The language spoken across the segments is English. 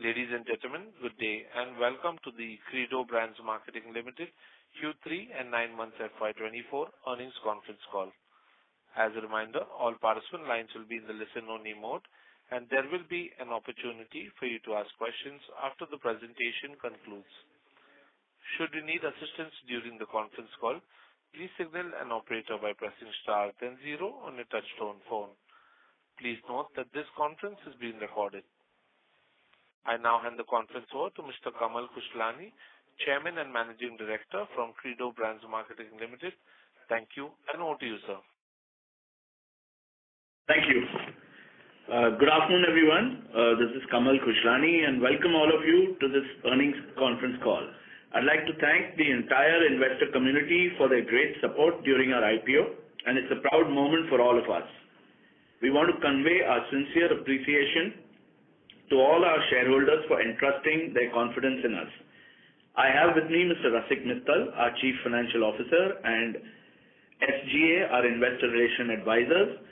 Ladies and gentlemen, good day, and welcome to the Credo Brands Marketing Limited Q3 and 9 months FY24 earnings conference call. As a reminder, all participant lines will be in the listen-only mode, and there will be an opportunity for you to ask questions after the presentation concludes. Should you need assistance during the conference call, please signal an operator by pressing star then 0 on your touchtone phone. Please note that this conference is being recorded. I now hand the conference over to Mr. Kamal Kushlani, Chairman and Managing Director from Credo Brands Marketing Limited. Thank you, and over to you, sir. Thank you. Good afternoon, everyone. This is Kamal Kushlani, and welcome all of you to this earnings conference call. I'd like to thank the entire investor community for their great support during our IPO, and it's a proud moment for all of us. We want to convey our sincere appreciation to all our shareholders for entrusting their confidence in us. I have with me Mr. Rasik Mittal, our Chief Financial Officer, and SGA, our Investor Relation Advisors.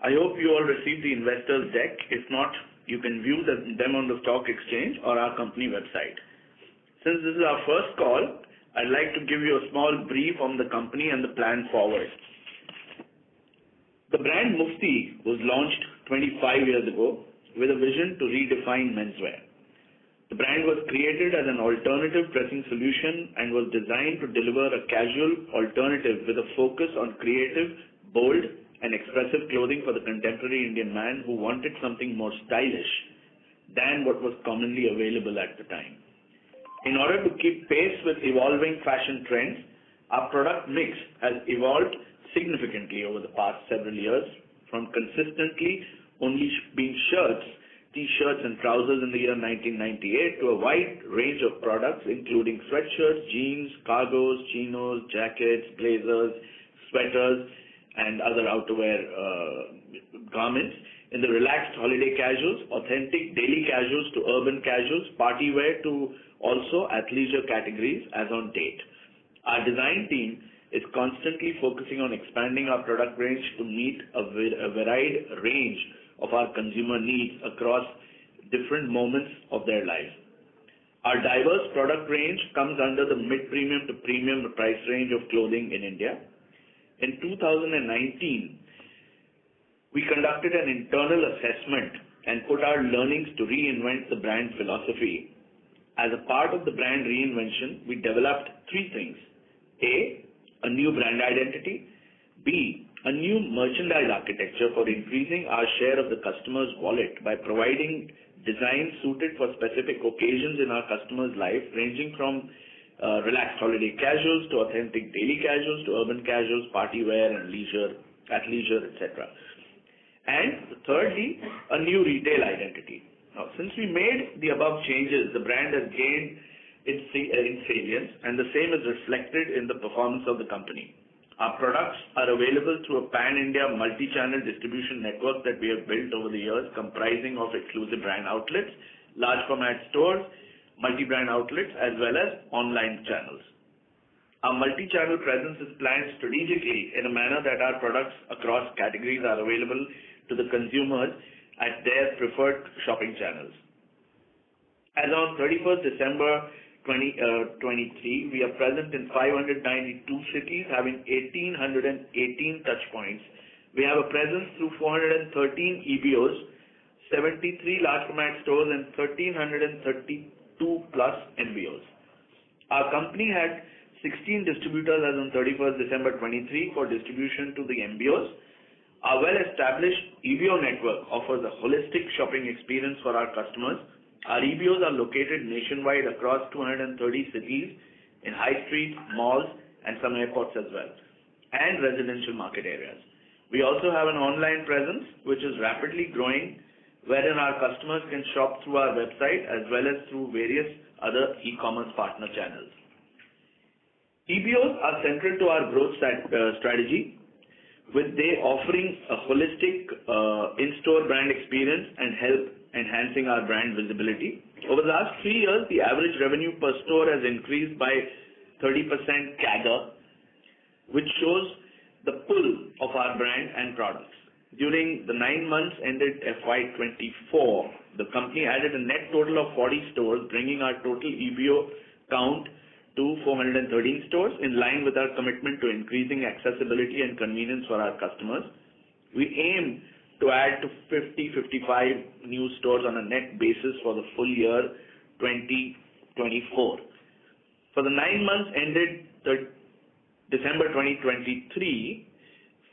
I hope you all received the investors deck. If not, you can view them on the stock exchange or our company website. Since this is our first call, I'd like to give you a small brief on the company and the plan forward. The brand Mufti was launched 25 years ago with a vision to redefine menswear. The brand was created as an alternative dressing solution and was designed to deliver a casual alternative with a focus on creative, bold, and expressive clothing for the contemporary Indian man who wanted something more stylish than what was commonly available at the time. In order to keep pace with evolving fashion trends, our product mix has evolved significantly over the past several years, from consistently only being shirts, t-shirts and trousers in the year 1998 to a wide range of products including sweatshirts, jeans, cargos, chinos, jackets, blazers, sweaters and other outerwear garments, in the relaxed holiday casuals, authentic daily casuals to urban casuals, party wear to also athleisure categories as on date. Our design team is constantly focusing on expanding our product range to meet a varied range of our consumer needs across different moments of their lives. Our diverse product range comes under the mid-premium to premium price range of clothing in India. In 2019, we conducted an internal assessment and put our learnings to reinvent the brand philosophy. As a part of the brand reinvention, we developed three things. A new brand identity. B, a new merchandise architecture for increasing our share of the customer's wallet by providing designs suited for specific occasions in our customer's life, ranging from relaxed holiday casuals to authentic daily casuals to urban casuals, party wear and leisure, athleisure, etc. And thirdly, a new retail identity. Now, since we made the above changes, the brand has gained in salience, and the same is reflected in the performance of the company. Our products are available through a pan-India multi-channel distribution network that we have built over the years, comprising of exclusive brand outlets, large format stores, multi-brand outlets, as well as online channels. Our multi-channel presence is planned strategically in a manner that our products across categories are available to the consumers at their preferred shopping channels. As on 31st December 2023, we are present in 592 cities, having 1,818 touch points. We have a presence through 413 EBOs, 73 large format stores, and 1,332 plus MBOs. Our company had 16 distributors as on 31st December 23 for distribution to the MBOs. Our well-established EBO network offers a holistic shopping experience for our customers. Our EBOs are located nationwide across 230 cities in high streets, malls, and some airports as well, and residential market areas. We also have an online presence which is rapidly growing, wherein our customers can shop through our website as well as through various other e-commerce partner channels. EBOs are central to our growth strategy, with they offering a holistic in-store brand experience and help enhancing our brand visibility. Over the last 3 years, the average revenue per store has increased by 30% CAGR, which shows the pull of our brand and products. During the 9 months ended FY24, the company added a net total of 40 stores, bringing our total EBO count to 413 stores, in line with our commitment to increasing accessibility and convenience for our customers. We aim to add to 50-55 new stores on a net basis for the full year 2024. For the 9 months ended December 2023,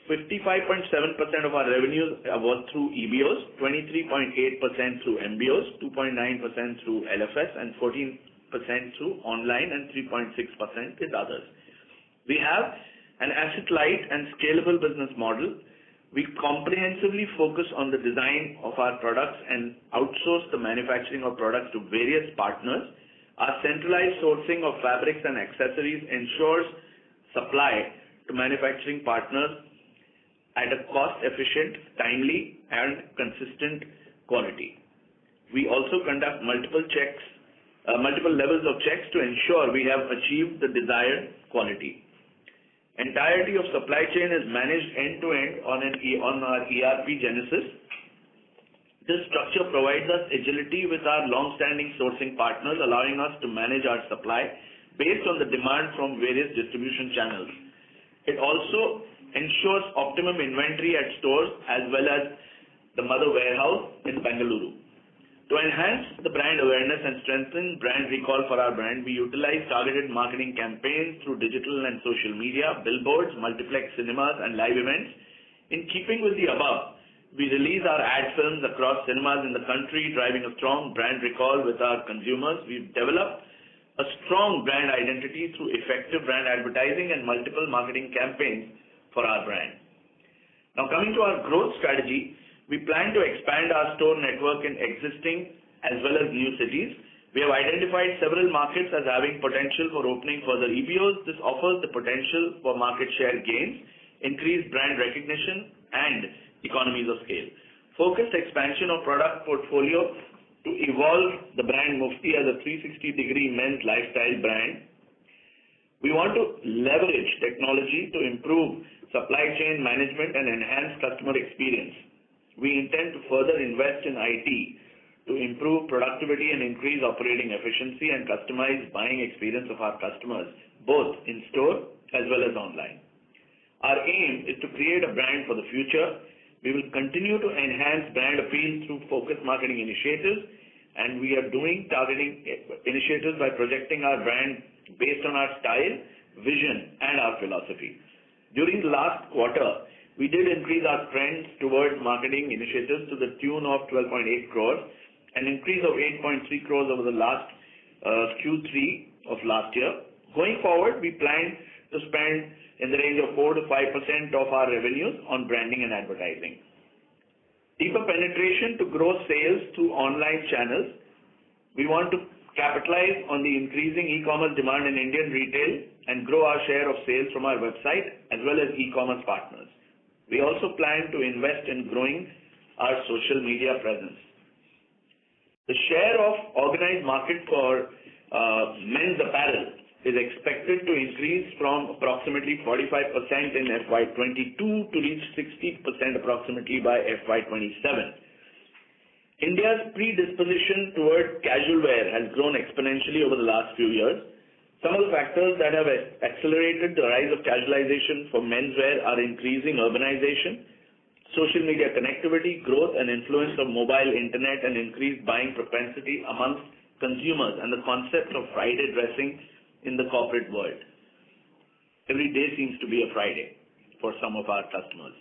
55.7% of our revenues was through EBOs, 23.8% through MBOs, 2.9% through LFS, and 14% through online, and 3.6% with others. We have an asset-light and scalable business model. We comprehensively focus on the design of our products and outsource the manufacturing of products to various partners. Our centralized sourcing of fabrics and accessories ensures supply to manufacturing partners at a cost-efficient, timely, and consistent quality. We also conduct multiple levels of checks to ensure we have achieved the desired quality. Entirety of supply chain is managed end-to-end on our ERP Genesis. This structure provides us agility with our long-standing sourcing partners, allowing us to manage our supply based on the demand from various distribution channels. It also ensures optimum inventory at stores as well as the mother warehouse in Bengaluru. To enhance the brand awareness and strengthen brand recall for our brand, we utilize targeted marketing campaigns through digital and social media, billboards, multiplex cinemas, and live events. In keeping with the above, we release our ad films across cinemas in the country, driving a strong brand recall with our consumers. We've developed a strong brand identity through effective brand advertising and multiple marketing campaigns for our brand. Now, coming to our growth strategy, we plan to expand our store network in existing as well as new cities. We have identified several markets as having potential for opening further EBOs. This offers the potential for market share gains, increased brand recognition, and economies of scale. Focused expansion of product portfolio to evolve the brand Mufti as a 360-degree men's lifestyle brand. We want to leverage technology to improve supply chain management and enhance customer experience. We intend to further invest in IT to improve productivity and increase operating efficiency and customize buying experience of our customers, both in store as well as online. Our aim is to create a brand for the future. We will continue to enhance brand appeal through focused marketing initiatives, and we are doing targeting initiatives by projecting our brand based on our style, vision, and our philosophy. During the last quarter, we did increase our spends towards marketing initiatives to the tune of 12.8 crores, an increase of 8.3 crores over the last Q3 of last year. Going forward, we plan to spend in the range of 4 to 5% of our revenues on branding and advertising. Deeper penetration to grow sales through online channels. We want to capitalize on the increasing e-commerce demand in Indian retail and grow our share of sales from our website as well as e-commerce partners. We also plan to invest in growing our social media presence. The share of organized market for men's apparel is expected to increase from approximately 45% in FY22 to reach 60% approximately by FY27. India's predisposition toward casual wear has grown exponentially over the last few years. Some of the factors that have accelerated the rise of casualization for menswear are increasing urbanization, social media connectivity, growth and influence of mobile internet, and increased buying propensity amongst consumers, and the concept of Friday dressing in the corporate world. Every day seems to be a Friday for some of our customers.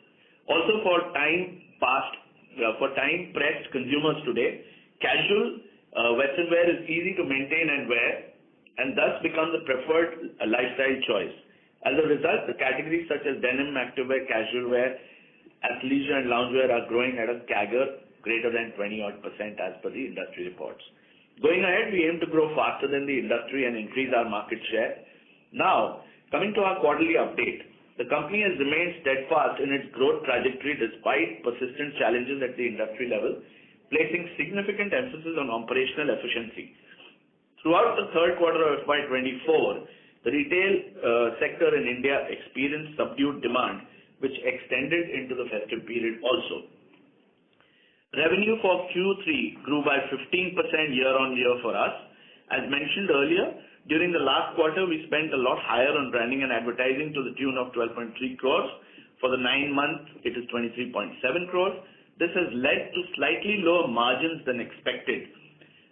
Also, for time-pressed consumers today, casual western wear is easy to maintain and wear, and thus becomes the preferred lifestyle choice. As a result, the categories such as denim, activewear, casual wear, athleisure, and loungewear are growing at a CAGR greater than 20% as per the industry reports. Going ahead, we aim to grow faster than the industry and increase our market share. Now, coming to our quarterly update, the company has remained steadfast in its growth trajectory despite persistent challenges at the industry level, placing significant emphasis on operational efficiency. Throughout the third quarter of FY24, the retail sector in India experienced subdued demand, which extended into the festive period also. Revenue for Q3 grew by 15% year-on-year for us. As mentioned earlier, during the last quarter, we spent a lot higher on branding and advertising to the tune of 12.3 crores. For the 9 months, it is 23.7 crores. This has led to slightly lower margins than expected.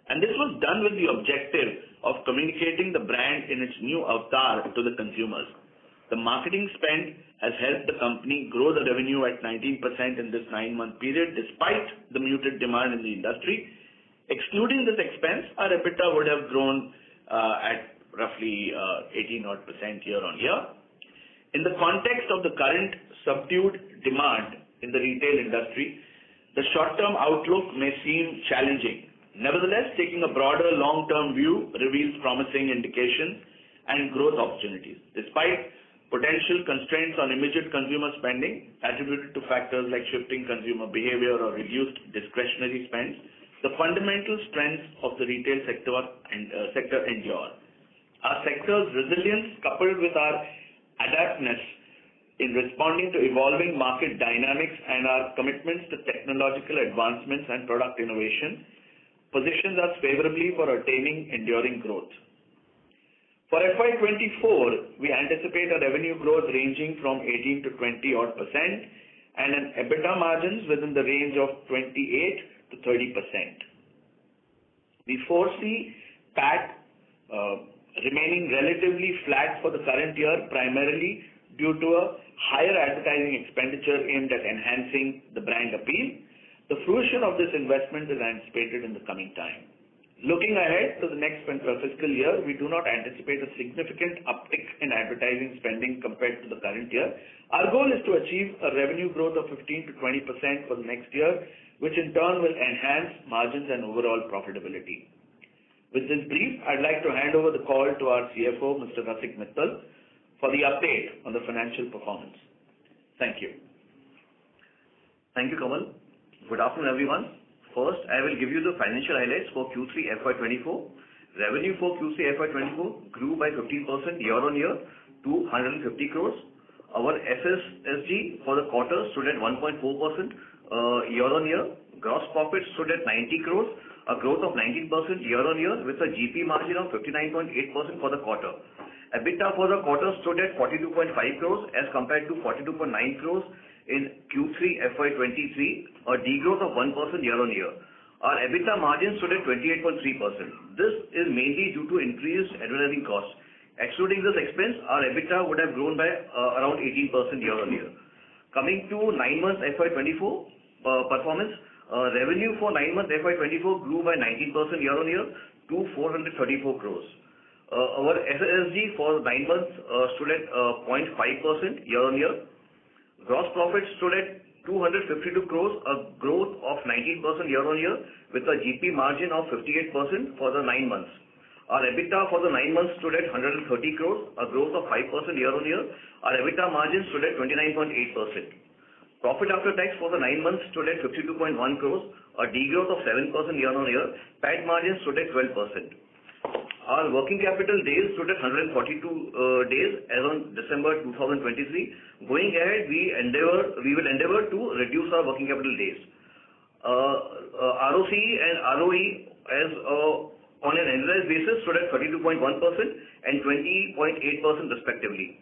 And this was done with the objective of communicating the brand in its new avatar to the consumers. The marketing spend has helped the company grow the revenue at 19% in this 9-month period despite the muted demand in the industry. Excluding this expense, our EBITDA would have grown at roughly 18% year-on-year. In the context of the current subdued demand in the retail industry, the short-term outlook may seem challenging. Nevertheless, taking a broader long-term view reveals promising indications and growth opportunities. Despite potential constraints on immediate consumer spending attributed to factors like shifting consumer behavior or reduced discretionary spends, the fundamental strengths of the retail sector endure. Our sector's resilience, coupled with our adaptness in responding to evolving market dynamics and our commitments to technological advancements and product innovation, positions us favorably for attaining enduring growth. For FY24, we anticipate a revenue growth ranging from 18 to 20 odd percent and an EBITDA margins within the range of 28 to 30%. We foresee PAT remaining relatively flat for the current year, primarily due to a higher advertising expenditure aimed at enhancing the brand appeal. The fruition of this investment is anticipated in the coming time. Looking ahead to the next fiscal year, we do not anticipate a significant uptick in advertising spending compared to the current year. Our goal is to achieve a revenue growth of 15 to 20% for the next year, which in turn will enhance margins and overall profitability. With this brief, I'd like to hand over the call to our CFO, Mr. Rasik Mittal, for the update on the financial performance. Thank you. Thank you, Kamal. Good afternoon, everyone. First, I will give you the financial highlights for Q3 FY24. Revenue for Q3 FY24 grew by 15% year-on-year to 150 crores. Our SSSG for the quarter stood at 1.4% year-on-year. Gross profit stood at 90 crores, a growth of 19% year-on-year with a GP margin of 59.8% for the quarter. EBITDA for the quarter stood at 42.5 crores as compared to 42.9 crores in Q3 FY23, a degrowth of 1% year-on-year. Our EBITDA margin stood at 28.3%. This is mainly due to increased advertising costs. Excluding this expense, our EBITDA would have grown by around 18% year-on-year. Coming to 9 months FY24 performance, revenue for 9 months FY24 grew by 19% year-on-year to 434 crores. Our SSSG for 9 months stood at 0.5% year-on-year. Gross profit stood at 252 crores, a growth of 19% year-on-year with a GP margin of 58% for the 9 months. Our EBITDA for the 9 months stood at 130 crores, a growth of 5% year-on-year. Our EBITDA margin stood at 29.8%. Profit after tax for the 9 months stood at 52.1 crores, a degrowth of 7% year-on-year. PAT margin stood at 12%. Our working capital days stood at 142 days as on December 2023. Going ahead, we will endeavor to reduce our working capital days. ROCE and ROE as on an annualized basis stood at 32.1% and 20.8% respectively.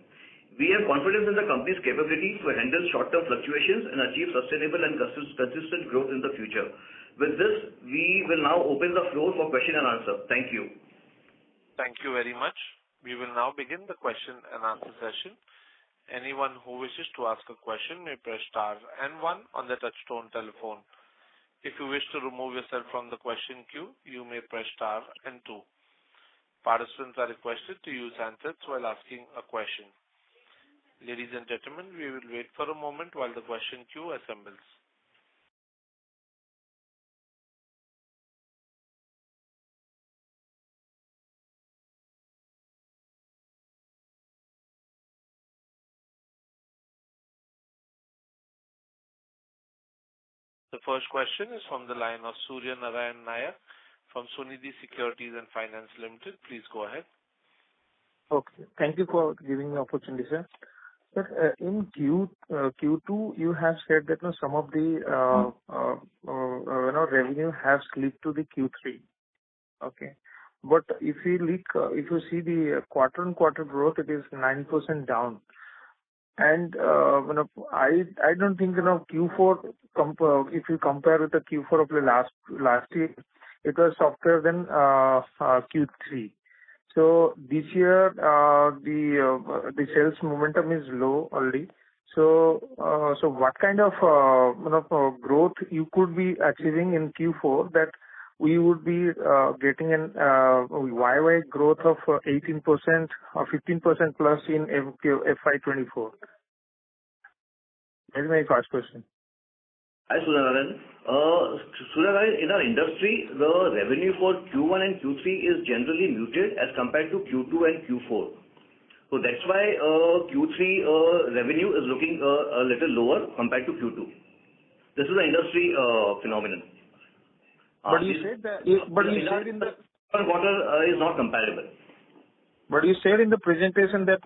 We have confidence in the company's capability to handle short-term fluctuations and achieve sustainable and consistent growth in the future. With this, we will now open the floor for question and answer. Thank you. Thank you very much. We will now begin the question and answer session. Anyone who wishes to ask a question may press star and 1 on the touchtone telephone. If you wish to remove yourself from the question queue, you may press star and 2. Participants are requested to use handsets while asking a question. Ladies and gentlemen, we will wait for a moment while the question queue assembles. The first question is from the line of Surya Narayan Nayak from Sunidhi Securities and Finance Limited. Please go ahead. Okay. Thank you for giving me the opportunity, sir. But in Q2, you have said that some of the revenue have slipped to the Q3. Okay. But if you see the quarter-on-quarter growth, it is 9% down. And I don't think Q4 if you compare with the Q4 of the last year, it was softer than Q3. So this year the sales momentum is low already. So what kind of growth you could be achieving in Q4 that we would be getting an YY growth of 18% or 15% plus in FY24? That is my first question. Hi, Suryanarayan. Suryanarayan, in our industry, the revenue for Q1 and Q3 is generally muted as compared to Q2 and Q4. So that's why Q3 revenue is looking a little lower compared to Q2. This is an industry phenomenon. But you said that. But you said in the quarter is not comparable. But you said in the presentation that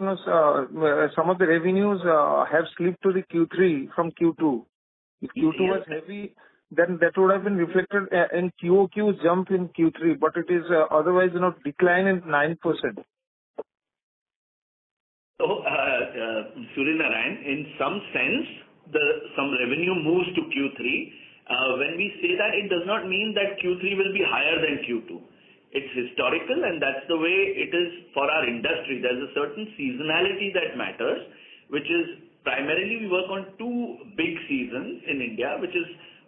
some of the revenues have slipped to the Q3 from Q2. If Q2 was heavy, then that would have been reflected in QOQ jump in Q3, but it is otherwise decline in 9%. So, Suryanarayan, in some sense, some revenue moves to Q3. When we say that, it does not mean that Q3 will be higher than Q2. It's historical, and that's the way it is for our industry. There's a certain seasonality that matters, which is primarily we work on two big seasons in India, which is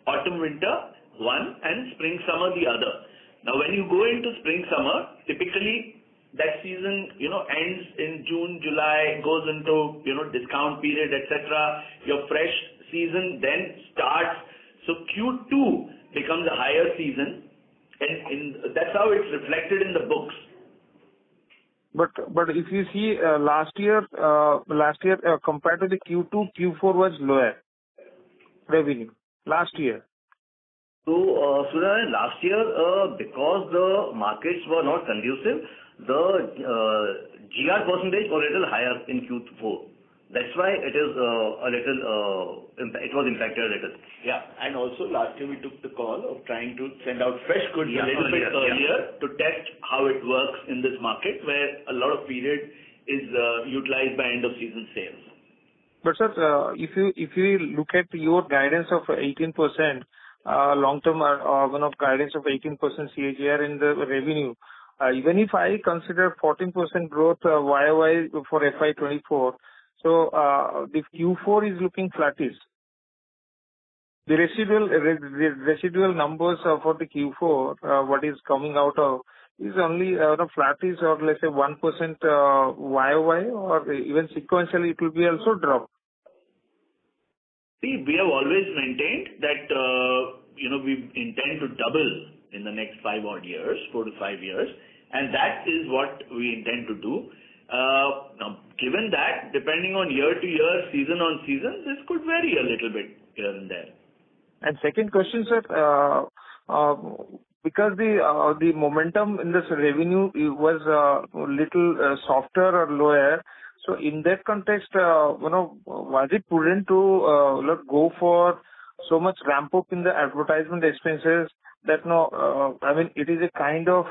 autumn-winter, one, and spring-summer, the other. Now, when you go into spring-summer, typically that season, ends in June, July, goes into, discount period, etc. Your fresh season then starts. So Q2 becomes a higher season, and that's how it's reflected in the books. But if you see last year compared to the Q2, Q4 was lower revenue last year. So, Surya, last year, because the markets were not conducive, the GR percentage was a little higher in Q4. That's why it is it was impacted a little. Yeah, and also last year we took the call of trying to send out fresh goods a little bit earlier to test how it works in this market where a lot of period is utilized by end of season sales. But sir, if you look at your guidance of 18%, long-term guidance of 18% CAGR in the revenue, even if I consider 14% growth YOY for FY24, so the Q4 is looking flattish. The residual numbers for the Q4, what is coming out of, is only flattish or let's say 1% YOY, or even sequentially it will be also drop. See, we have always maintained that we intend to double in the next 4 to 5 years, and that is what we intend to do. Now, given that, depending on year to year, season on season, this could vary a little bit here and there. And second question, sir, because the momentum in this revenue was a little softer or lower, so in that context, was it prudent to go for so much ramp up in the advertisement expenses that it is a kind of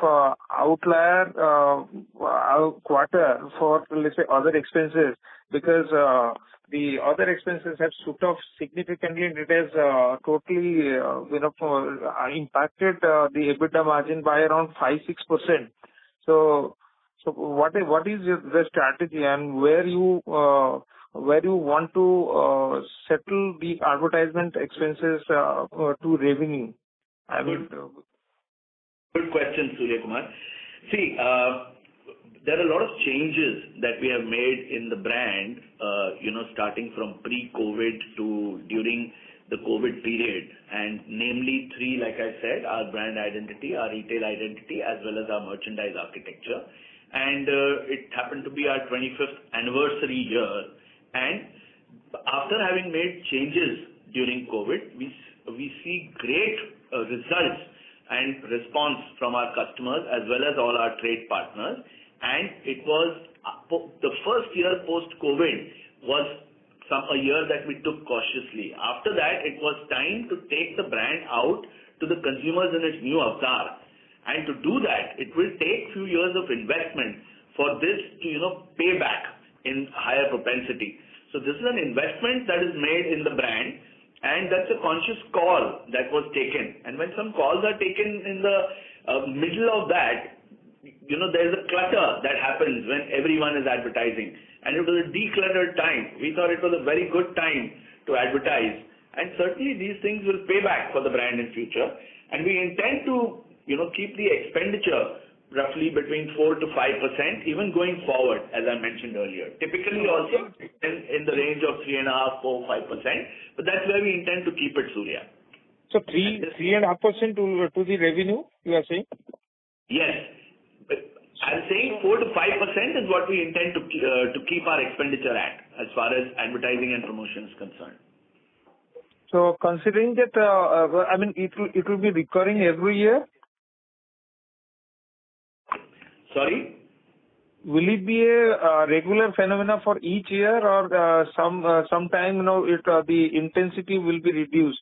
outlier quarter for, let's say, other expenses, because the other expenses have shoot up significantly, and it has totally impacted the EBITDA margin by around 5-6%. So what is the strategy, and where you want to settle the advertisement expenses to revenue? Good question, Surya Kumar. See, there are a lot of changes that we have made in the brand, starting from pre-COVID to during the COVID period, and namely three, like I said, our brand identity, our retail identity, as well as our merchandise architecture. And it happened to be our 25th anniversary year. And after having made changes during COVID, we see great results and response from our customers as well as all our trade partners. And it was the first year post-COVID was a year that we took cautiously. After that, it was time to take the brand out to the consumers in its new avatar. And to do that, it will take few years of investment for this to, pay back in higher propensity. So this is an investment that is made in the brand, and that's a conscious call that was taken. And when some calls are taken in the middle of that, there's a clutter that happens when everyone is advertising. And it was a decluttered time. We thought it was a very good time to advertise. And certainly these things will pay back for the brand in future. And we intend to, keep the expenditure roughly between 4 to 5%, even going forward, as I mentioned earlier. Typically also in the range of 3.5%, 4, 5%. But that's where we intend to keep it, Surya. So 3.5% to the revenue, you are saying? Yes. I'm saying 4 to 5% is what we intend to keep our expenditure at as far as advertising and promotion is concerned. So considering that, it will be recurring every year? Sorry? Will it be a regular phenomena for each year, or sometime the intensity will be reduced?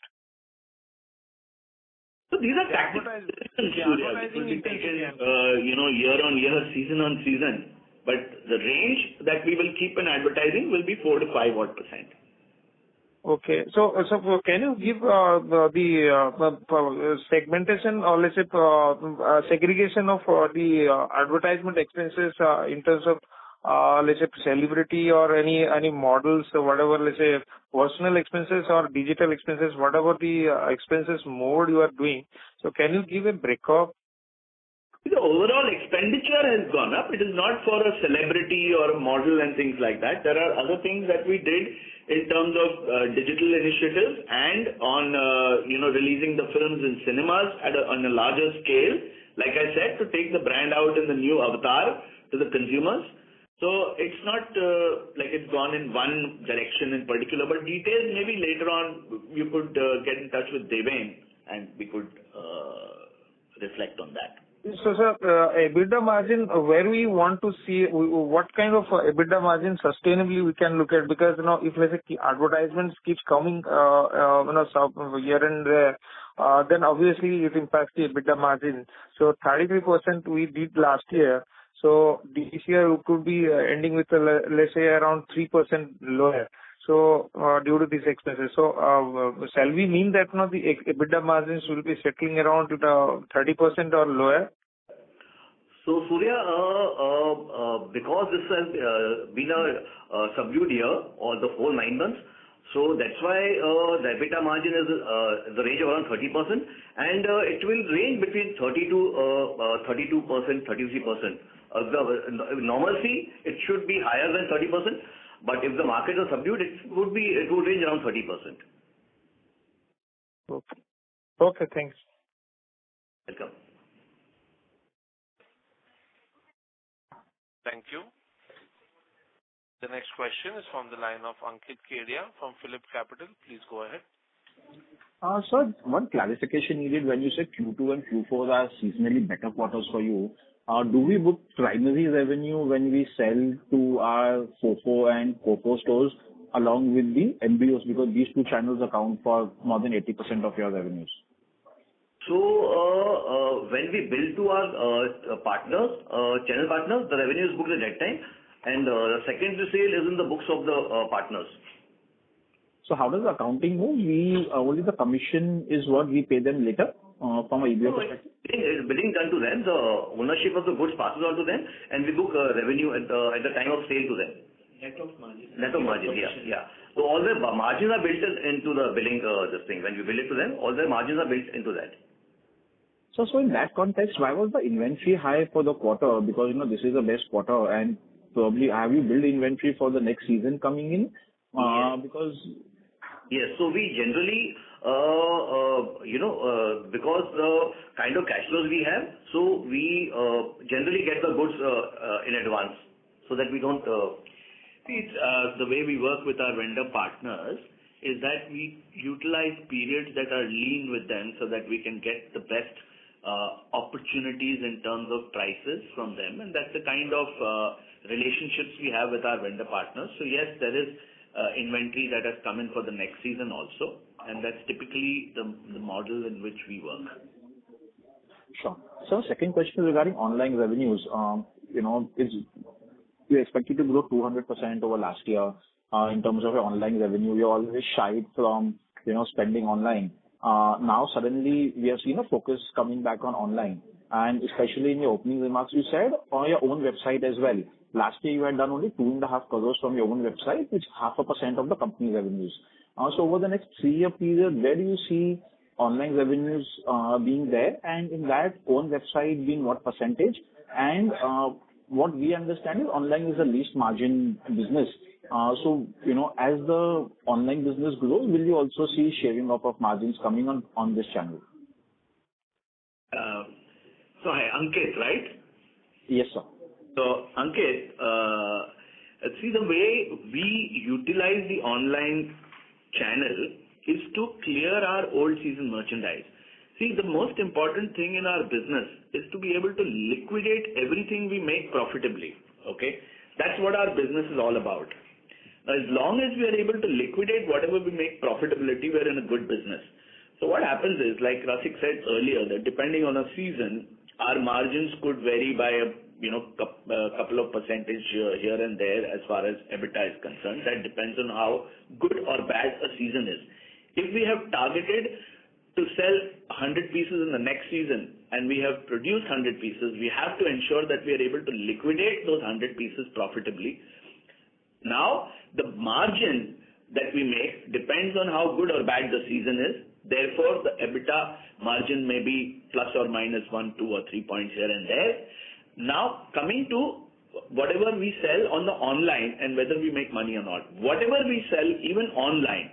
So these are tactical decisions, which will be taken, year on year, season on season. But the range that we will keep in advertising will be 4 to 5 odd %. Okay. So can you give the segmentation, or let's say segregation of the advertisement expenses in terms of let's say celebrity or any models or whatever, let's say personal expenses or digital expenses, whatever the expenses mode you are doing. So can you give a breakup? The overall expenditure has gone up. It is not for a celebrity or a model and things like that. There are other things that we did in terms of digital initiatives and on releasing the films in cinemas on a larger scale. Like I said, to take the brand out in the new avatar to the consumers. So it's not like it's gone in one direction in particular, but details maybe later on you could get in touch with Deven and we could reflect on that. So, sir, EBITDA margin, where we want to see what kind of EBITDA margin sustainably we can look at? Because, if let's say advertisements keeps coming, year and there, then obviously it impacts the EBITDA margin. So 33% we did last year. So this year we could be ending with, let's say, around 3% lower. So due to these expenses. So shall we mean that the EBITDA margins will be settling around to the 30% or lower? So Surya, because this has been a subdued year or the whole 9 months, so that's why the EBITDA margin is the range of around 30%, and it will range between 30 to 32%, 33%. Normalcy, it should be higher than 30%. But if the markets are subdued, it would range around 30%. Okay, thanks. Welcome. Thank you. The next question is from the line of Ankit Kedia from Phillip Capital. Please go ahead. Sir, one clarification needed when you said Q2 and Q4 are seasonally better quarters for you. Do we book primary revenue when we sell to our FOFO and COCO stores along with the MBOs, because these two channels account for more than 80% of your revenues? So when we bill to our partners, channel partners, the revenue is booked at that time, and secondary sale is in the books of the partners. So how does the accounting move? Only the commission is what we pay them later from a EBO perspective? Billing done to them, the ownership of the goods passes on to them, and we book revenue at the time of sale to them. Net of margin. Net of margin, yeah. So all the margins are built into the billing, this thing. When we bill it to them, all the margins are built into that. So in that context, why was the inventory high for the quarter? Because, this is the best quarter, and probably have you built inventory for the next season coming in? Yes. So we generally, because the kind of cash flows we have, so we generally get the goods in advance so that we don't. See, it's, the way we work with our vendor partners is that we utilize periods that are lean with them so that we can get the best opportunities in terms of prices from them, and that's the kind of relationships we have with our vendor partners. So yes, there is inventory that has come in for the next season also, and that's typically the model in which we work. Sure. So second question is regarding online revenues. You expected to grow 200% over last year in terms of your online revenue. You're always shied from, spending online. Now suddenly we have seen a focus coming back on online, and especially in your opening remarks, you said on your own website as well. Last year you had done only 2.5 crores from your own website, which is 0.5% of the company revenues. So over the next 3-year period, where do you see online revenues being there, and in that own website being what percentage? And what we understand is online is the least margin business. So, as the online business grows, will you also see shaving off of margins coming on this channel? So hi, Ankit, right? Yes, sir. So Ankit, see, the way we utilize the online channel is to clear our old season merchandise. See, the most important thing in our business is to be able to liquidate everything we make profitably. Okay, that's what our business is all about. Now, as long as we are able to liquidate whatever we make profitability, we're in a good business. So what happens is, like Rasik said earlier, that depending on a season, our margins could vary by a couple of percentage here and there as far as EBITDA is concerned. That depends on how good or bad a season is. If we have targeted to sell 100 pieces in the next season and we have produced 100 pieces, we have to ensure that we are able to liquidate those 100 pieces profitably. Now, the margin that we make depends on how good or bad the season is. Therefore, the EBITDA margin may be plus or minus 1, 2 or 3 points here and there. Now, coming to whatever we sell on the online and whether we make money or not. Whatever we sell, even online,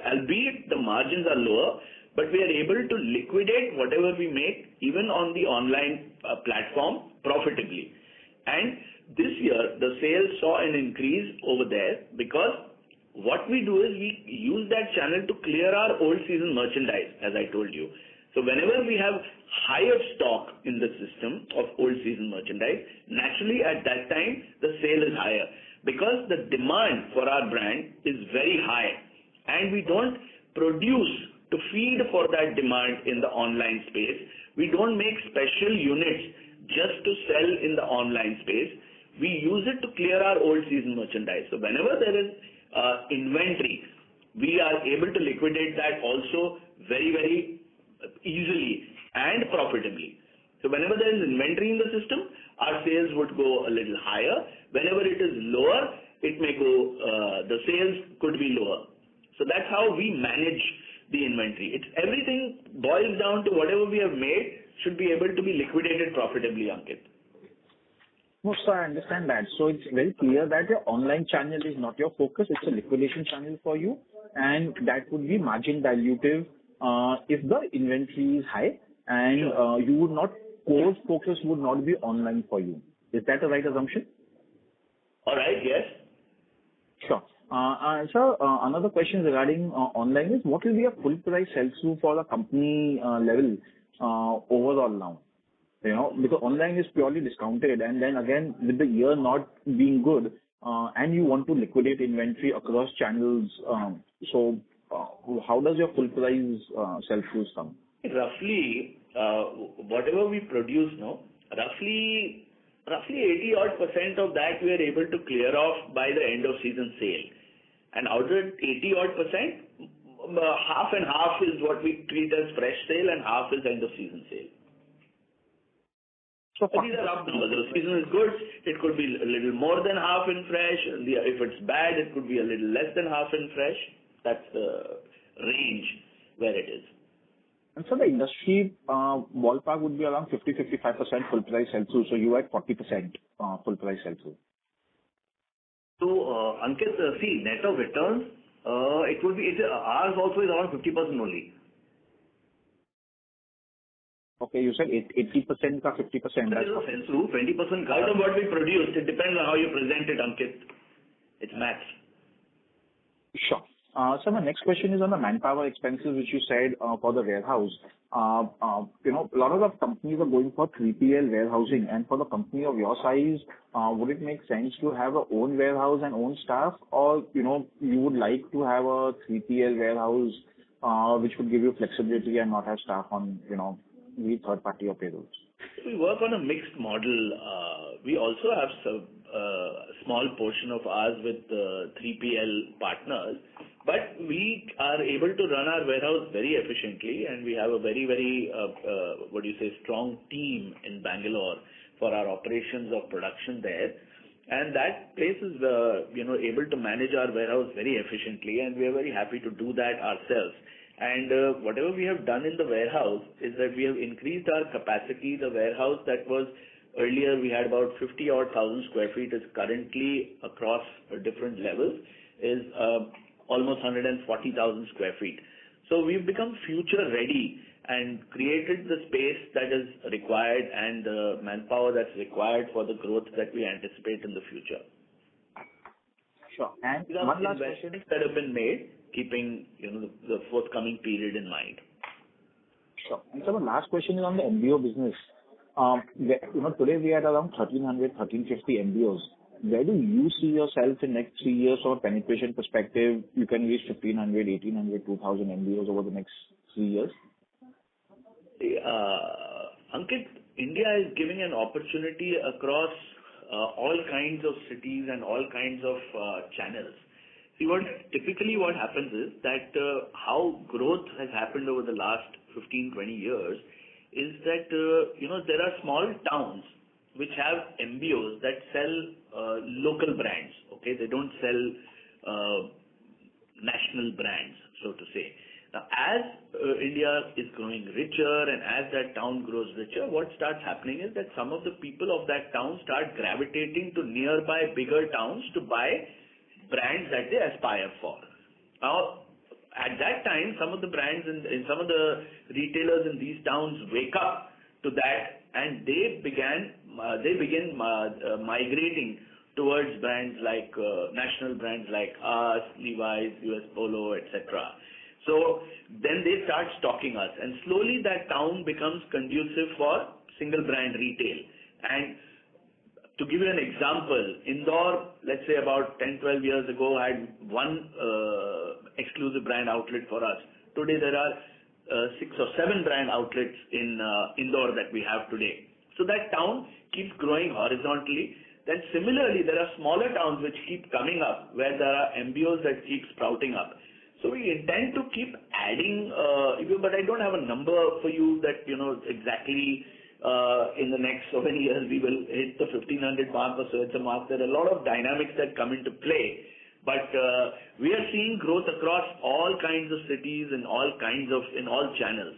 albeit the margins are lower, but we are able to liquidate whatever we make even on the online platform profitably. And this year, the sales saw an increase over there because what we do is we use that channel to clear our old season merchandise, as I told you. So whenever we have higher stock in the system of old season merchandise, naturally at that time the sale is higher because the demand for our brand is very high, and we don't produce to feed for that demand in the online space. We don't make special units just to sell in the online space. We use it to clear our old season merchandise. So whenever there is inventory, we are able to liquidate that also very, very easily and profitably. So whenever there is inventory in the system, our sales would go a little higher. Whenever it is lower, it may go, the sales could be lower. So that's how we manage the inventory. It's everything boils down to whatever we have made should be able to be liquidated profitably, Ankit. No, sir, I understand that. So it's very clear that your online channel is not your focus. It's a liquidation channel for you, and that would be margin dilutive if the inventory is high, and you would not, core focus would not be online for you. Is that a right assumption? All right, yes. Sure. Sir, another question regarding online is, what will be a full price sell-through for the company level overall now? Because online is purely discounted, and then again, with the year not being good, and you want to liquidate inventory across channels, so how does your full price sell-throughs come? Roughly, whatever we produce now, roughly 80% of that we are able to clear off by the end of season sale. And out of 80%, half and half is what we treat as fresh sale and half is end of season sale. So these are rough numbers. The season is good, it could be a little more than half in fresh. If it's bad, it could be a little less than half in fresh. That's the range where it is. And so the industry ballpark would be around 50-55% full price sell-through. So you at 40% full price sell-through. So Ankit, see, net of returns, it would be ours also is around 50% only. Okay, you said 80% or 50%. That is a sell-through, 20% out of what we produce. It depends on how you present it, Ankit. It's maths. Sure. So my next question is on the manpower expenses, which you said for the warehouse. A lot of the companies are going for 3PL warehousing, and for the company of your size, would it make sense to have a own warehouse and own staff, or you would like to have a 3PL warehouse, which would give you flexibility and not have staff on the third party or payrolls? We work on a mixed model. We also have some small portion of ours with 3PL partners, but we are able to run our warehouse very efficiently, and we have a very, very, strong team in Bangalore for our operations of production there. And that place is, able to manage our warehouse very efficiently, and we are very happy to do that ourselves. And whatever we have done in the warehouse is that we have increased our capacity. The warehouse that was earlier, we had about 50,000 square feet, is currently across different levels, is almost 140,000 square feet. So we've become future ready and created the space that is required and the manpower that's required for the growth that we anticipate in the future. Sure. And one last question that have been made, keeping the forthcoming period in mind. Sure. And so the last question is on the MBO business. Today we are around 1,300, 1,350 MBOs. Where do you see yourself in next 3 years from a penetration perspective? You can reach 1,500, 1,800, 2,000 MBOs over the next 3 years? Ankit, India is giving an opportunity across all kinds of cities and all kinds of channels. See, typically what happens is that how growth has happened over the last 15, 20 years is that, there are small towns which have MBOs that sell local brands, okay? They don't sell national brands, so to say. Now, as India is growing richer and as that town grows richer, what starts happening is that some of the people of that town start gravitating to nearby bigger towns to buy brands that they aspire for. Now, at that time, some of the brands and some of the retailers in these towns wake up to that, and they begin migrating towards brands like national brands like us, Levi's, US Polo, etc. So then they start stocking us, and slowly that town becomes conducive for single brand retail. And to give you an example, Indore, let's say about 10, 12 years ago, had one exclusive brand outlet for us. Today there are 6 or 7 brand outlets in Indore that we have today. So that town keeps growing horizontally. Then similarly, there are smaller towns which keep coming up where there are MBOs that keep sprouting up. So we intend to keep adding, but I don't have a number for you that, exactly in the next so many years we will hit the 1,500 mark or so. It's a mark. There are a lot of dynamics that come into play. But we are seeing growth across all kinds of cities and in all channels.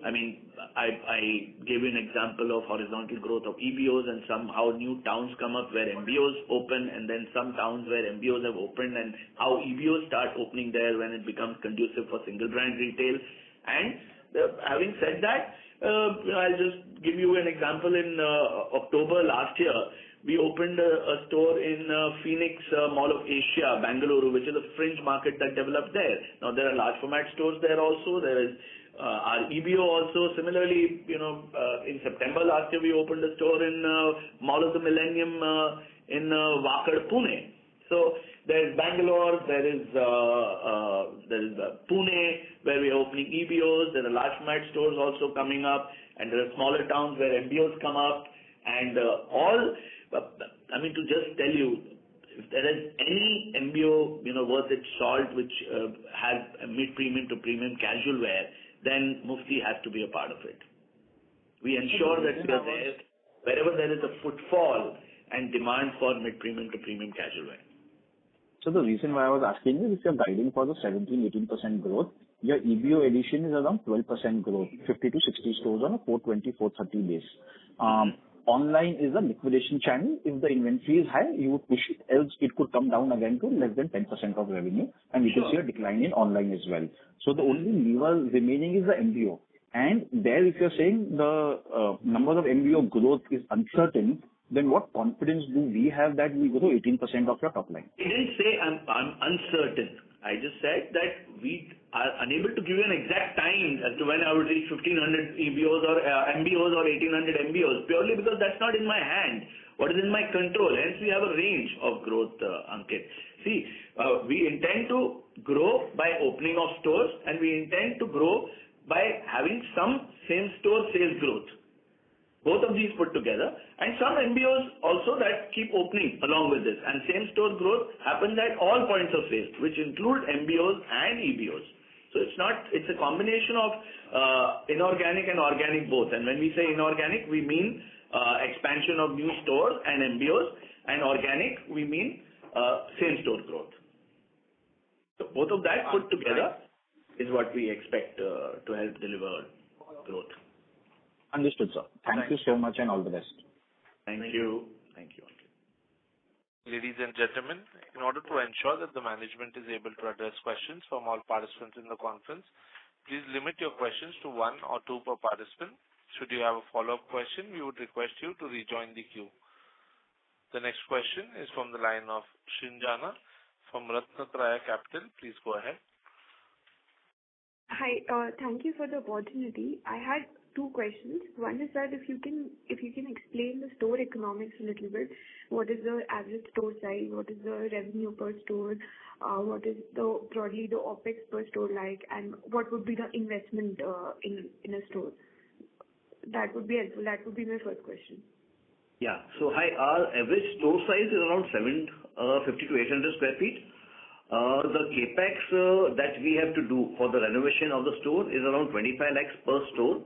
I mean, I gave you an example of horizontal growth of EBOs, and somehow new towns come up where MBOs open, and then some towns where MBOs have opened, and how EBOs start opening there when it becomes conducive for single brand retail. And having said that, I'll just give you an example. In October last year, we opened a store in Phoenix Mall of Asia, Bangalore, which is a fringe market that developed there. Now, there are large format stores there also. There is our EBO also. Similarly, in September last year, we opened a store in Mall of the Millennium in Wakad, Pune. So there is Bangalore, there is Pune, where we are opening EBOs. There are large format stores also coming up, and there are smaller towns where MBOs come up. And to just tell you, if there is any MBO, worth its salt, which has a mid-premium to premium casual wear, then Mufti has to be a part of it. We ensure that we are there wherever there is a footfall and demand for mid-premium to premium casual wear. So the reason why I was asking is, if you're guiding for the 17-18% growth, your EBO addition is around 12% growth, 50 to 60 stores on a 420, 430 base. Online is a liquidation channel. If the inventory is high, you would push it, else it could come down again to less than 10% of revenue, and we can see a decline in online as well. So the only lever remaining is the MBO. And there, if you're saying the number of MBO growth is uncertain, then what confidence do we have that we grow 18% of your top line? I didn't say I'm uncertain. I just said that we are unable to give you an exact time as to when I would reach 1,500 EBOs or MBOs or 1,800 MBOs, purely because that's not in my hand. What is in my control? Hence, we have a range of growth, Ankit. See, we intend to grow by opening of stores, and we intend to grow by having some same-store sales growth. Both of these put together, and some MBOs also that keep opening along with this. And same-store growth happens at all points of sale, which include MBOs and EBOs. So it's a combination of inorganic and organic both. And when we say inorganic, we mean expansion of new stores and MBOs, and organic, we mean same-store growth. So both of that put together is what we expect to help deliver growth. Understood, sir. Thank you so much and all the best. Thank you. Thank you. Ladies and gentlemen, in order to ensure that the management is able to address questions from all participants in the conference, please limit your questions to one or two per participant. Should you have a follow-up question, we would request you to rejoin the queue. The next question is from the line of Shinjana from Ratnatraya Capital. Please go ahead. Hi, thank you for the opportunity. I had two questions. One is that if you can explain the store economics a little bit. What is the average store size? What is the revenue per store? What is broadly the OpEx per store like? And what would be the investment in a store? That would be helpful. That would be my first question. Yeah. So hi, our average store size is around 750 to 800 square feet. The capex that we have to do for the renovation of the store is around 25 lakhs per store.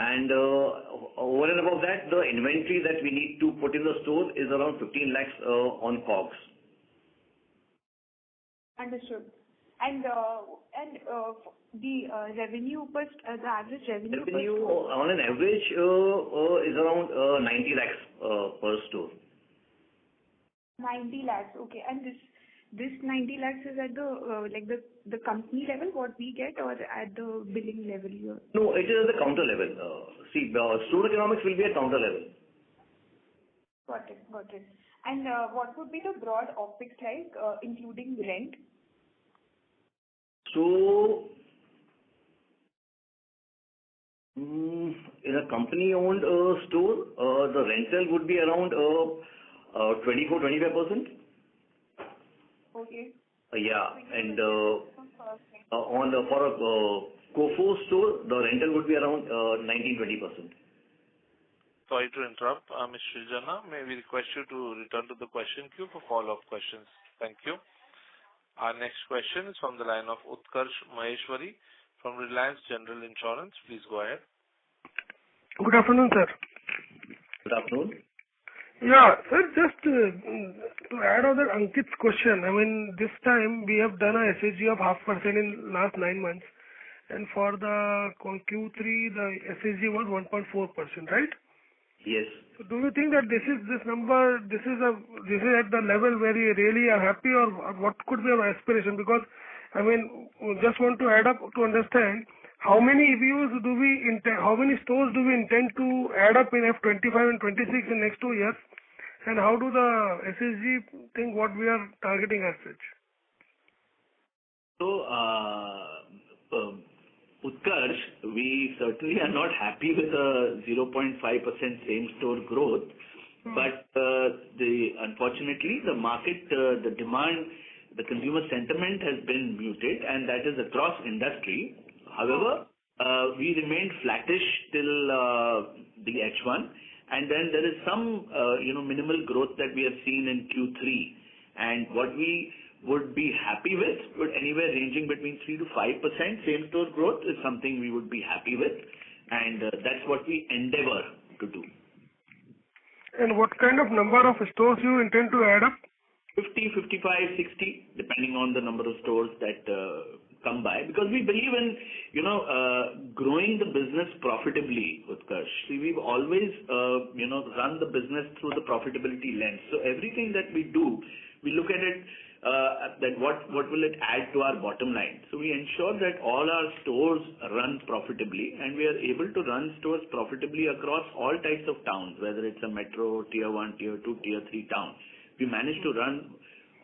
And over and above that, the inventory that we need to put in the store is around 15 lakhs on COGS. Understood. And the revenue per the average revenue per store? On an average is around 90 lakhs per store. 90 lakhs. Okay. And this 90 lakhs is at the company level, what we get, or at the billing level here? No, it is at the counter level. See, store economics will be at counter level. Got it. And what would be the broad OpEx like, including rent? So, in a company-owned store, the rental would be around 24-25%. Okay. Yeah, and for a COFO store, the rental would be around 19-20%. Sorry to interrupt, Ms. Srijana. May we request you to return to the question queue for follow-up questions. Thank you. Our next question is from the line of Utkarsh Maheshwari from Reliance General Insurance. Please go ahead. Good afternoon, sir. Good afternoon. Yeah, sir, just to add on that Ankit's question, I mean, this time we have done a SSG of 0.5% in last 9 months, and for the Q3, the SSG was 1.4%, right? Yes. So do you think that this number, this is at the level where you really are happy, or what could be our aspiration? Because, I mean, we just want to add up to understand how many EBOs how many stores do we intend to add up in F25 and 26 in next 2 years, and how do the SSG think what we are targeting as such? So, Utkarsh, we certainly are not happy with a 0.5% same-store growth, but unfortunately, the market, the demand, the consumer sentiment has been muted, and that is across industry. However, we remained flattish till the H1, and then there is some, minimal growth that we have seen in Q3, and what we would be happy with, but anywhere ranging between 3 to 5% same-store growth is something we would be happy with, and that's what we endeavor to do. And what kind of number of stores you intend to add up? 50, 55, 60, depending on the number of stores that come by, because we believe in, growing the business profitably, Utkarsh. See, we've always, run the business through the profitability lens. So everything that we do, we look at it that what will it add to our bottom line. So we ensure that all our stores run profitably, and we are able to run stores profitably across all types of towns, whether it's a metro, tier 1, tier 2, tier 3 town. We manage to run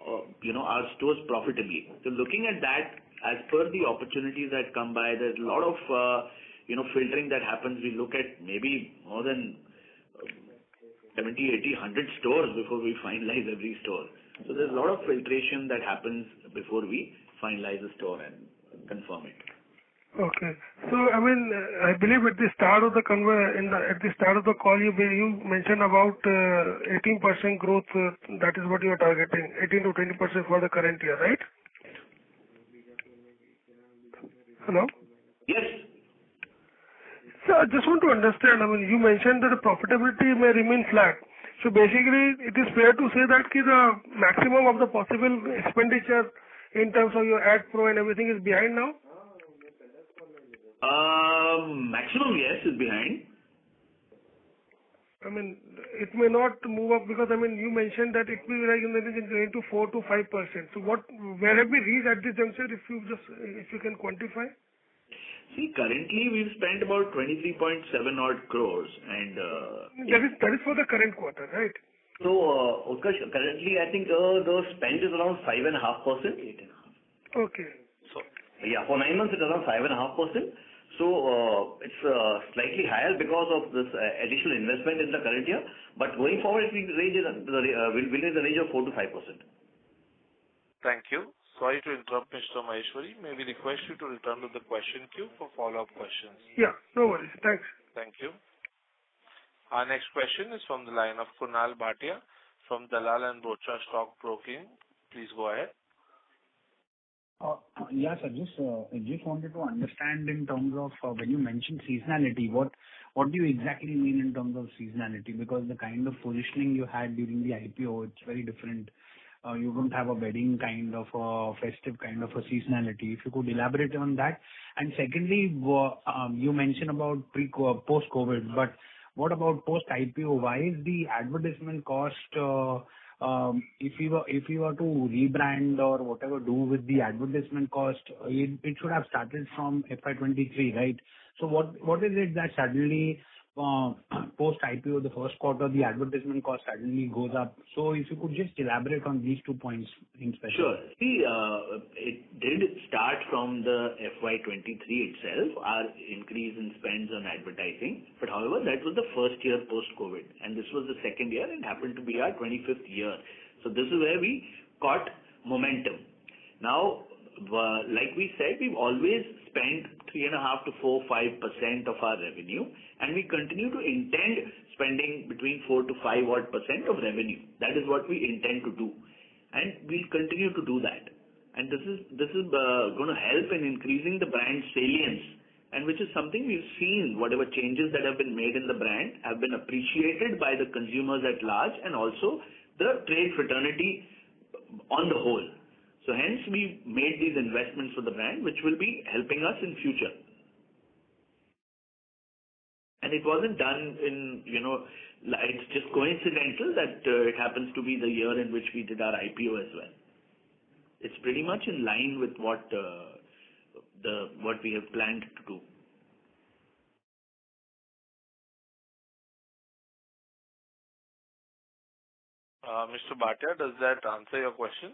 our stores profitably. So looking at that, as per the opportunities that come by, there's a lot of filtering that happens. We look at maybe more than 70, 80, 100 stores before we finalize every store. So there's a lot of filtration that happens before we finalize a store and confirm it. Okay. So, I mean, I believe at the start of the call, you mentioned about 18% growth. That is what you are targeting, 18 to 20% for the current year, right? Hello? Yes. So I just want to understand, I mean, you mentioned that the profitability may remain flat. So basically, it is fair to say that the maximum of the possible expenditure in terms of your ad pro and everything is behind now? Maximum, yes, is behind. I mean, it may not move up because, I mean, you mentioned that it will be like in the range to 4 to 5%. So where have we reached at this juncture, if you can quantify? See, currently we've spent about 23.7 odd crores and... That is for the current quarter, right? So, Utkarsh, currently I think the spend is around 5.5%. 8.5%. Okay. So, yeah, for 9 months it is around 5.5%. So, it's slightly higher because of this additional investment in the current year. But going forward, we'll be in the range of 4 to 5%. Thank you. Sorry to interrupt, Mr. Maheshwari. May we request you to return to the question queue for follow-up questions? Yeah, no worries. Thanks. Thank you. Our next question is from the line of Kunal Bhatia from Dalal & Broacha Stock Broking. Please go ahead. Yes, I just wanted to understand in terms of when you mentioned seasonality, what do you exactly mean in terms of seasonality? Because the kind of positioning you had during the IPO, it's very different. You don't have a wedding kind of a festive kind of a seasonality. If you could elaborate on that. And secondly, you mentioned about post-COVID, but what about post-IPO? Why is the advertisement cost, if you were to rebrand or whatever do with the advertisement cost, it should have started from FY23, right? So what is it that suddenly post-IPO, the first quarter, the advertisement cost suddenly goes up? So if you could just elaborate on these 2 points in special. Sure. See, it did start from the FY23 itself, our increase in spends on advertising. But however, that was the first year post-COVID, and this was the second year and happened to be our 25th year. So this is where we caught momentum. Now, like we said, we've always spent 3.5 to 5% of our revenue, and we continue to intend spending between 4 to 5 odd % of revenue. That is what we intend to do, and we'll continue to do that. And this is going to help in increasing the brand salience, and which is something we've seen. Whatever changes that have been made in the brand have been appreciated by the consumers at large, and also the trade fraternity on the whole. So hence we made these investments for the brand, which will be helping us in future. And it wasn't done in, it's just coincidental that it happens to be the year in which we did our IPO as well. It's pretty much in line with what we have planned to do. Mr. Bhatia, does that answer your question?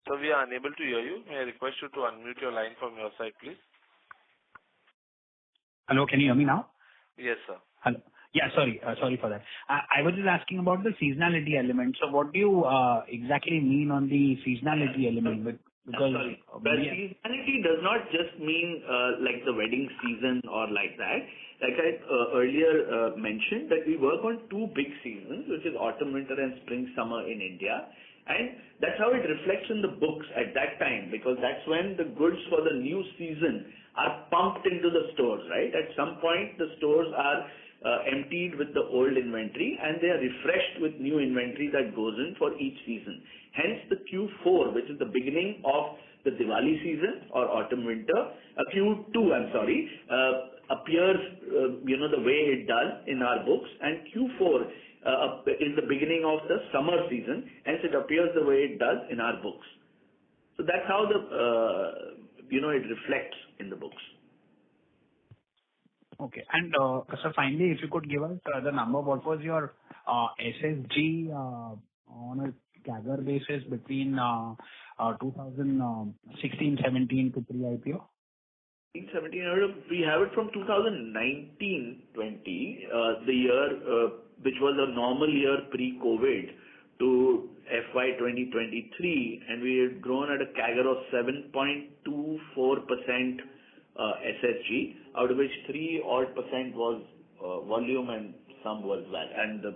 So we are unable to hear you. May I request you to unmute your line from your side, please? Hello, can you hear me now? Yes, sir. Hello. Yeah, sorry for that. I was just asking about the seasonality element. So what do you exactly mean on the seasonality element? Because seasonality does not just mean like the wedding season or like that. Like I earlier mentioned, that we work on 2 big seasons, which is autumn, winter, and spring, summer in India. And that's how it reflects in the books at that time, because that's when the goods for the new season are pumped into the stores, right? At some point, the stores are emptied with the old inventory, and they are refreshed with new inventory that goes in for each season. Hence, the Q4, which is the beginning of the Diwali season or autumn winter, Q2, appears, the way it does in our books, and Q4 is the beginning of the summer season, hence it appears the way it does in our books. So that's how it reflects in the books. Okay. And sir, finally, if you could give us the number, what was your SSG on a CAGR basis between 2016-17 to pre-IPO? 17, we have it from 2019-20, the year which was a normal year pre-COVID, to FY 2023, and we had grown at a CAGR of 7.24% SSG, out of which 3% was volume and some was value, and the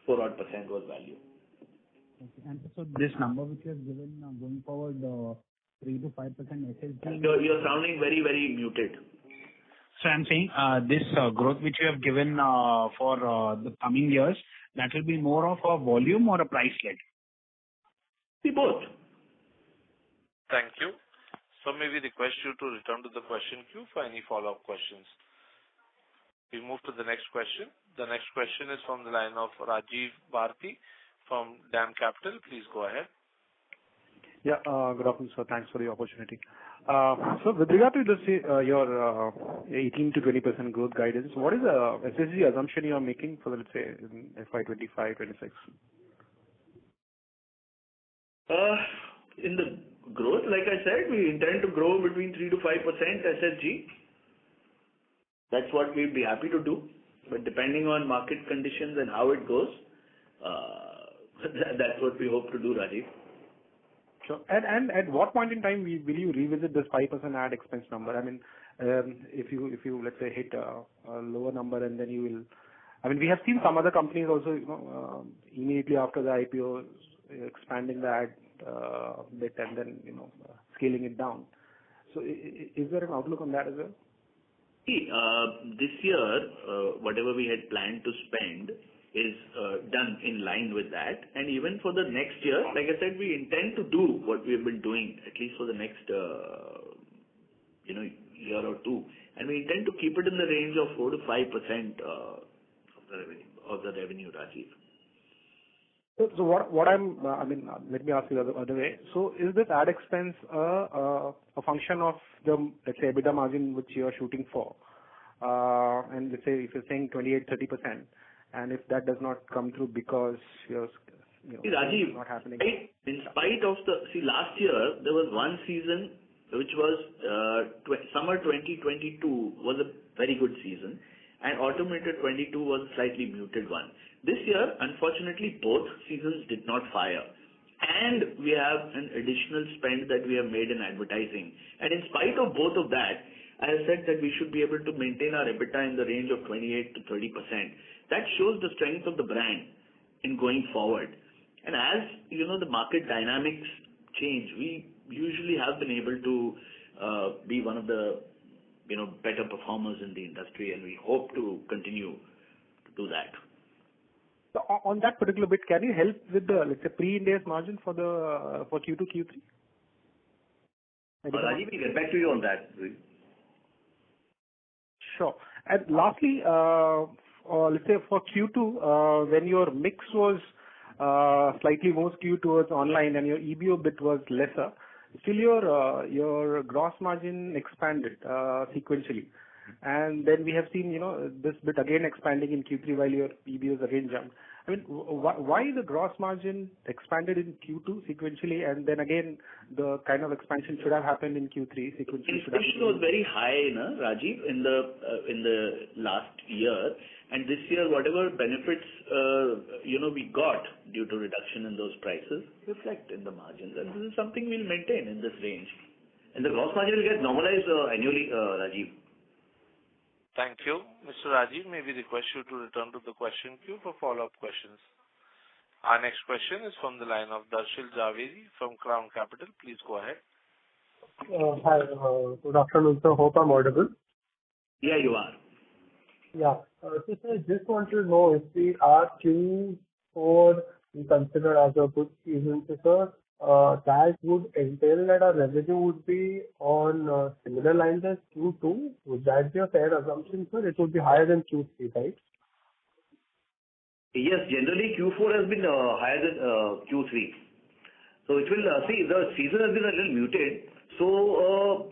4% was value. Okay. And so this number which you have given going forward, 3 to 5% SSG. You're sounding very, very muted. So I'm saying this growth which you have given for the coming years, that will be more of a volume or a price led? See, both. Thank you. So may we request you to return to the question queue for any follow-up questions. We move to the next question. The next question is from the line of Rajiv Bharti from DAM Capital. Please go ahead. Yeah, good afternoon, sir. Thanks for the opportunity. So with regard to this, your 18 to 20% growth guidance, what is the SSG assumption you are making for, let's say, in FY25, 26? In the growth, like I said, we intend to grow between 3 to 5% SSG. That's what we'd be happy to do. But depending on market conditions and how it goes, that's what we hope to do, Rajiv. Sure. And at what point in time will you revisit this 5% ad expense number? I mean, if you let's say hit a lower number and then you will. I mean, we have seen some other companies also, immediately after the IPO expanding the ad bit and then scaling it down. So is there an outlook on that as well? See, this year, whatever we had planned to spend is done in line with that. And even for the next year, like I said, we intend to do what we have been doing, at least for the next, year or two. And we intend to keep it in the range of 4 to 5% of the revenue, Rajiv. So what I mean, let me ask you the other way. So is this ad expense a function of the, let's say, EBITDA margin which you are shooting for? And let's say if you're saying 28-30%, and if that does not come through because you're Rajiv, not happening. In spite of last year, there was one season which was summer 2022 was a very good season, and autumn winter 22 was a slightly muted one. This year, unfortunately, both seasons did not fire. And we have an additional spend that we have made in advertising. And in spite of both of that, I have said that we should be able to maintain our EBITDA in the range of 28 to 30%. That shows the strength of the brand in going forward. And as the market dynamics change, we usually have been able to be one of the better performers in the industry, and we hope to continue to do that. So on that particular bit, can you help with the, let's say, pre-Ind AS margin for Q2, Q3? Rajiv, we'll get back to you on that. Sure. And lastly, let's say for Q2, when your mix was slightly more skewed towards online and your EBO bit was lesser, still your gross margin expanded sequentially. And then we have seen, this bit again expanding in Q3 while your EBOs again jumped. I mean, why the gross margin expanded in Q2 sequentially, and then again the kind of expansion should have happened in Q3 sequentially? Inflation was very high, Rajiv, in the last year, and this year whatever benefits we got due to reduction in those prices reflect in the margins, and this is something we'll maintain in this range. And the gross margin will get normalized annually, Rajiv. Thank you. Mr. Rajiv, may we request you to return to the question queue for follow-up questions. Our next question is from the line of Darshil Javeri from Crown Capital. Please go ahead. Hi, good afternoon, sir. Hope I'm audible. Yeah, you are. Yeah. So, sir, just want to know if we are Q4 considered as a good season, sir, that would entail that our revenue would be on similar lines as Q2. Would that be a fair assumption, sir? It would be higher than Q3, right? Yes, generally Q4 has been higher than Q3. So it will, the season has been a little muted. So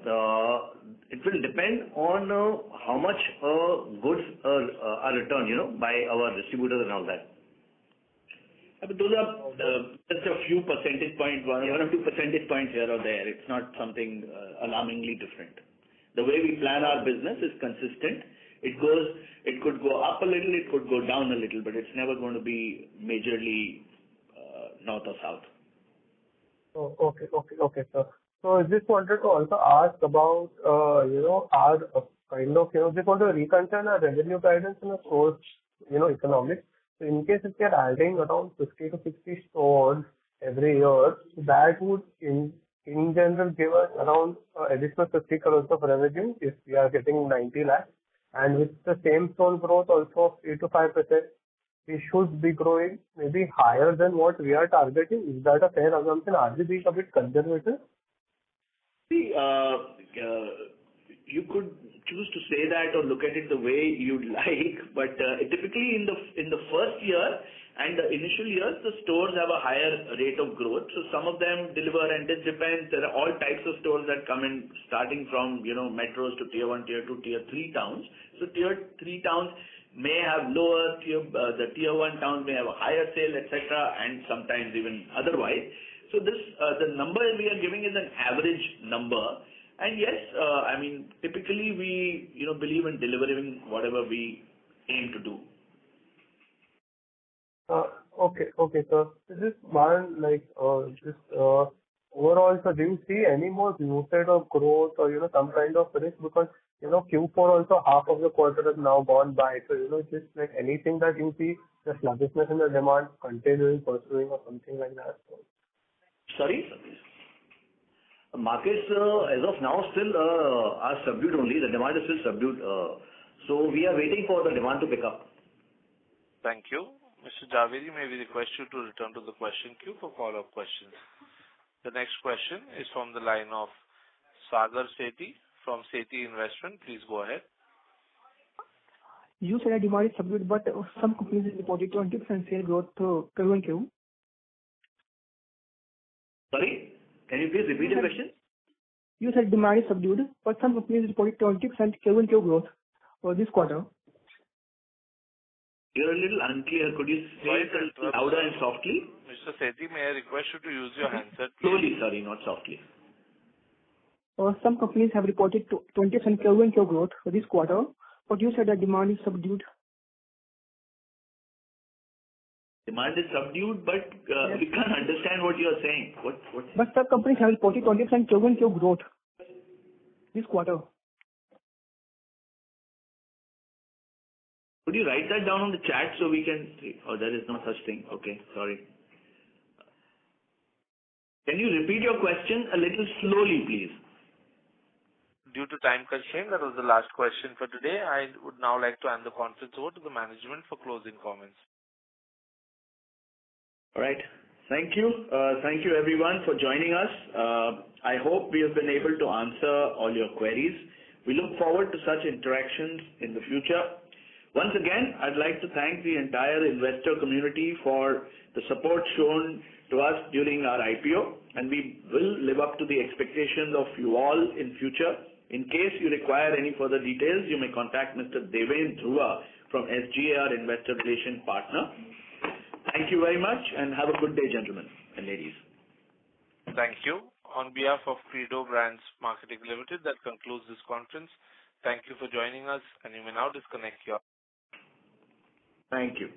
It will depend on how much goods are returned, by our distributors and all that. But those are just a few percentage points, one or two percentage points here or there. It's not something alarmingly different. The way we plan our business is consistent. It could go up a little, it could go down a little, but it's never going to be majorly north or south. Oh, okay, sir. So I just wanted to also ask about, our kind of, just want to reconcile our revenue guidance and our stores, economics. So in case if we are adding around 50 to 60 stores every year, so that would in general give us around additional 50 crores of revenue if we are getting 90 lakhs. And with the same store growth also of 3 to 5%, we should be growing maybe higher than what we are targeting. Is that a fair assumption? Are we being a bit conservative? See, you could choose to say that or look at it the way you'd like, but typically in the first year and the initial years, the stores have a higher rate of growth. So some of them deliver, and this depends. There are all types of stores that come in, starting from metros to tier 1, tier 2, tier 3 towns. So tier 3 towns may have lower the tier 1 towns may have a higher sale, etc., and sometimes even otherwise. So this the number we are giving is an average number. And yes, typically we believe in delivering whatever we aim to do. Okay, sir. This is one overall. So do you see any more muted of growth or some kind of risk, because Q4 also half of the quarter has now gone by. So just like anything that you see the sluggishness in the demand continuing, pursuing, or something like that. Sorry. Markets as of now still are subdued only. The demand is still subdued. So we are waiting for the demand to pick up. Thank you. Mr. Javeri, may we request you to return to the question queue for follow-up questions. The next question is from the line of Sagar Sethi from Sethi Investment. Please go ahead. You said demand is subdued, but some companies reported 20% sale growth Q1Q. Sorry? Can you please repeat the question? You said demand is subdued, but some companies reported 20% Q1Q growth for this quarter. You're a little unclear. Could you say it a little louder and softly? Mr. Sethi, may I request you to use your handset, please? Slowly, sorry, not softly. Some companies have reported 20% Q1Q growth for this quarter, but you said that demand is subdued. Demand is subdued, but we can't understand what you're saying. What? But some companies have reported 20% Q1Q growth this quarter. Could you write that down on the chat so we can see? Oh, there is no such thing. Okay, sorry. Can you repeat your question a little slowly, please? Due to time constraint, that was the last question for today. I would now like to hand the conference over to the management for closing comments. All right. Thank you. Thank you everyone for joining us. I hope we have been able to answer all your queries. We look forward to such interactions in the future. Once again, I'd like to thank the entire investor community for the support shown to us during our IPO, and we will live up to the expectations of you all in future. In case you require any further details, you may contact Mr. Deven Dhruva from SGA, our investor relation partner. Thank you very much, and have a good day, gentlemen and ladies. Thank you. On behalf of Credo Brands Marketing Limited, that concludes this conference. Thank you for joining us, and you may now disconnect your. Thank you.